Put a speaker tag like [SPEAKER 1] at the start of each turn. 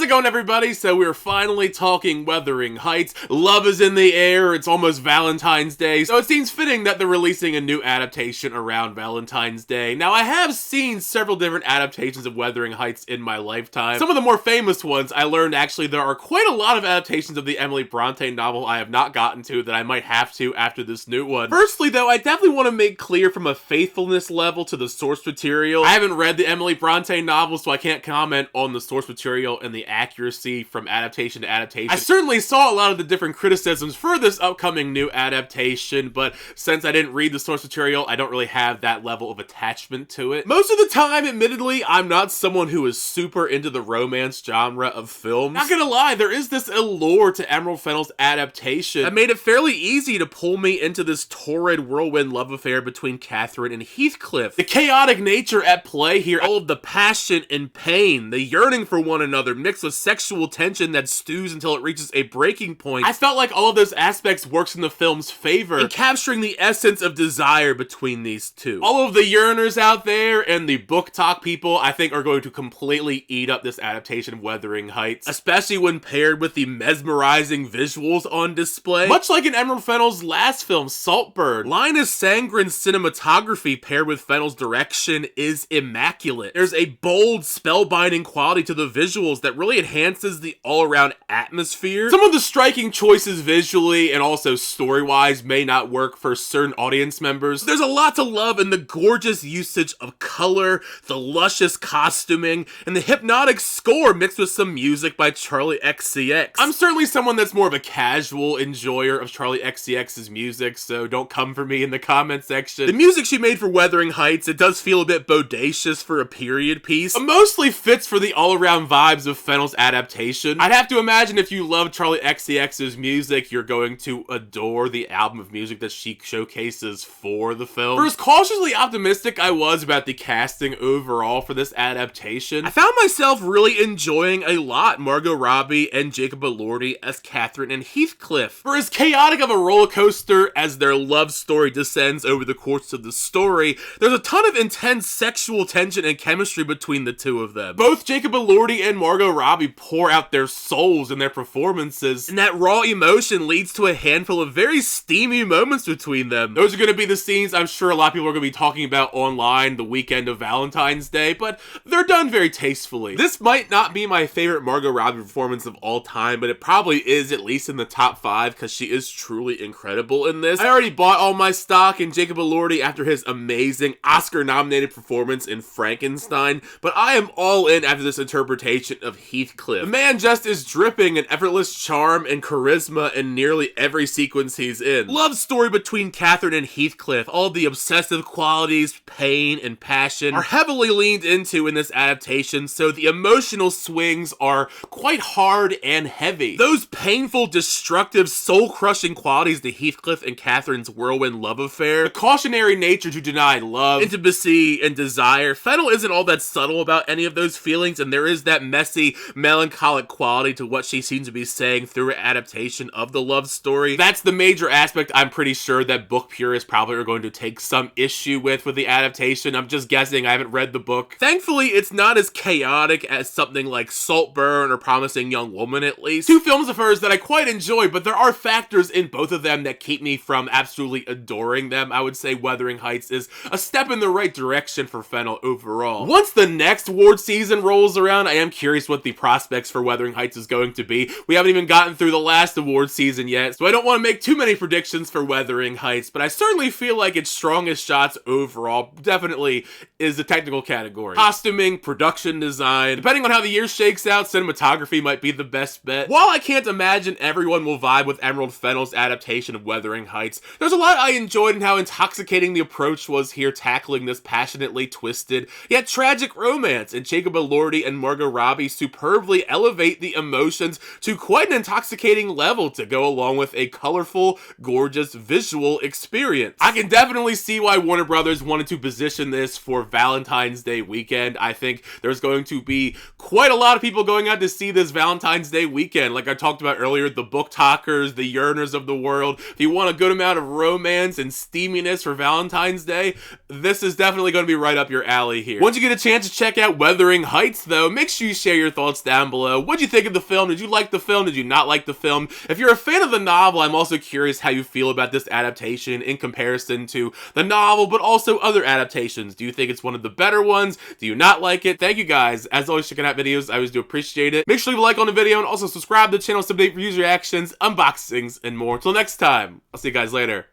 [SPEAKER 1] How's it going, everybody? So we're finally talking Wuthering Heights. Love is in the air. It's almost Valentine's Day, so it seems fitting that they're releasing a new adaptation around Valentine's Day. Now, I have seen several different adaptations of Wuthering Heights in my lifetime. Some of the more famous ones, I learned actually there are quite a lot of adaptations of the Emily Brontë novel I have not gotten to that I might have to after this new one. Firstly, though, I definitely want to make clear from a faithfulness level to the source material. I haven't read the Emily Brontë novel, so I can't comment on the source material and the accuracy from adaptation to adaptation. I certainly saw a lot of the different criticisms for this upcoming new adaptation, but since I didn't read the source material, I don't really have that level of attachment to it. Most of the time, admittedly, I'm not someone who is super into the romance genre of films. Not gonna lie, there is this allure to Emerald Fennell's adaptation that made it fairly easy to pull me into this torrid whirlwind love affair between Catherine and Heathcliff. The chaotic nature at play here, all of the passion and pain, the yearning for one another, mixed with sexual tension that stews until it reaches a breaking point. I felt like all of those aspects works in the film's favor in capturing the essence of desire between these two. All of the yearners out there and the book talk people, I think, are going to completely eat up this adaptation of Wuthering Heights, especially when paired with the mesmerizing visuals on display. Much like in Emerald Fennell's last film, Saltburn, Linus Sandgren's cinematography paired with Fennell's direction is immaculate. There's a bold, spellbinding quality to the visuals that really enhances the all-around atmosphere. Some of the striking choices visually and also story-wise may not work for certain audience members. There's a lot to love in the gorgeous usage of color, the luscious costuming, and the hypnotic score mixed with some music by Charli XCX. I'm certainly someone that's more of a casual enjoyer of Charli XCX's music, so don't come for me in the comment section. The music she made for Wuthering Heights, it does feel a bit bodacious for a period piece, but mostly fits for the all-around vibes of Fennell's adaptation. I'd have to imagine if you love Charli XCX's music, you're going to adore the album of music that she showcases for the film. For as cautiously optimistic I was about the casting overall for this adaptation, I found myself really enjoying a lot Margot Robbie and Jacob Elordi as Catherine and Heathcliff. For as chaotic of a roller coaster as their love story descends over the course of the story, there's a ton of intense sexual tension and chemistry between the two of them. Both Jacob Elordi and Margot Robbie pour out their souls in their performances, and that raw emotion leads to a handful of very steamy moments between them. Those are going to be the scenes I'm sure a lot of people are going to be talking about online the weekend of Valentine's Day, but they're done very tastefully. This might not be my favorite Margot Robbie performance of all time, but it probably is at least in the top 5 because she is truly incredible in this. I already bought all my stock in Jacob Elordi after his amazing Oscar-nominated performance in Frankenstein, but I am all in after this interpretation of Heathcliff. The man just is dripping in effortless charm and charisma in nearly every sequence he's in. Love story between Catherine and Heathcliff, all the obsessive qualities, pain, and passion are heavily leaned into in this adaptation, so the emotional swings are quite hard and heavy. Those painful, destructive, soul-crushing qualities to Heathcliff and Catherine's whirlwind love affair, the cautionary nature to deny love, intimacy, and desire. Fennell isn't all that subtle about any of those feelings, and there is that messy, melancholic quality to what she seems to be saying through her adaptation of the love story. That's the major aspect I'm pretty sure that book purists probably are going to take some issue with the adaptation. I'm just guessing, I haven't read the book. Thankfully, it's not as chaotic as something like Saltburn or Promising Young Woman, at least. Two films of hers that I quite enjoy, but there are factors in both of them that keep me from absolutely adoring them. I would say Wuthering Heights is a step in the right direction for Fennell overall. Once the next award season rolls around, I am curious what the prospects for Wuthering Heights is going to be. We haven't even gotten through the last award season yet, so I don't want to make too many predictions for Wuthering Heights, but I certainly feel like its strongest shots overall definitely is the technical category. Costuming, production design, depending on how the year shakes out, cinematography might be the best bet. While I can't imagine everyone will vibe with Emerald Fennell's adaptation of Wuthering Heights, there's a lot I enjoyed in how intoxicating the approach was here, tackling this passionately twisted yet tragic romance, and Jacob Elordi and Margot Robbie superbly elevate the emotions to quite an intoxicating level to go along with a colorful, gorgeous visual experience. I can definitely see why Warner Brothers wanted to position this for Valentine's Day weekend. I think there's going to be quite a lot of people going out to see this Valentine's Day weekend. Like I talked about earlier, the book talkers, the yearners of the world. If you want a good amount of romance and steaminess for Valentine's Day, this is definitely going to be right up your alley here. Once you get a chance to check out Wuthering Heights, though, make sure you share your thoughts thoughts down below. What'd you think of the film? Did you like the film? Did you not like the film? If you're a fan of the novel, I'm also curious how you feel about this adaptation in comparison to the novel, but also other adaptations. Do you think it's one of the better ones? Do you not like it? Thank you guys. As always, checking out videos. I always do appreciate it. Make sure to leave a like on the video and also subscribe to the channel to update for user reactions, unboxings, and more. Until next time, I'll see you guys later.